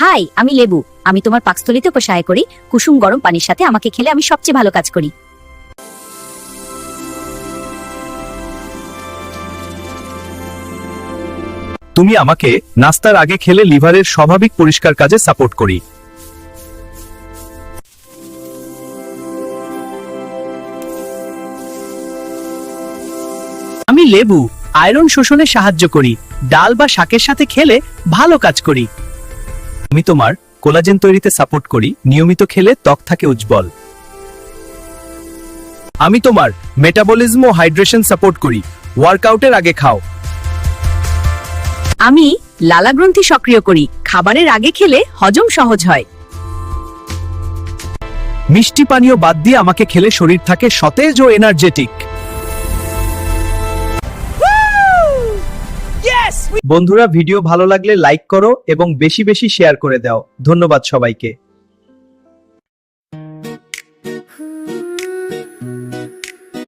High, আমি লেবু। আমি তোমার পাকস্থলীতে উপশায় করি। কুসুম গরম পানির সাথে আমাকে খেলে আমি সবচেয়ে ভালো কাজ করি। তুমি আমাকে নাস্তার আগে খেলে লিভারের স্বাভাবিক পরিষ্কার কাজে সাপোর্ট করি। আমি লেবু, আয়রন শোষণে সাহায্য করি। ডাল বা শাকের সাথে খেলে ভালো কাজ করি। আমি তোমার কোলাজেন তৈরিতে সাপোর্ট করি, নিয়মিত খেলে ত্বক থাকে উজ্জ্বল। আমি তোমার মেটাবলিজম ও হাইড্রেশন সাপোর্ট করি, ওয়ার্কআউটের আগে খাও। আমি লালা গ্রন্থি সক্রিয় করি। খাবারের আগে খেলে হজম সহজ হয়। মিষ্টি পানীয় বাদ দিয়ে আমাকে খেলে শরীর থাকে সতেজ ও এনার্জেটিক। বন্ধুরা, ভিডিও ভালো লাগলে লাইক করো এবং বেশি বেশি শেয়ার করে দাও। ধন্যবাদ সবাইকে।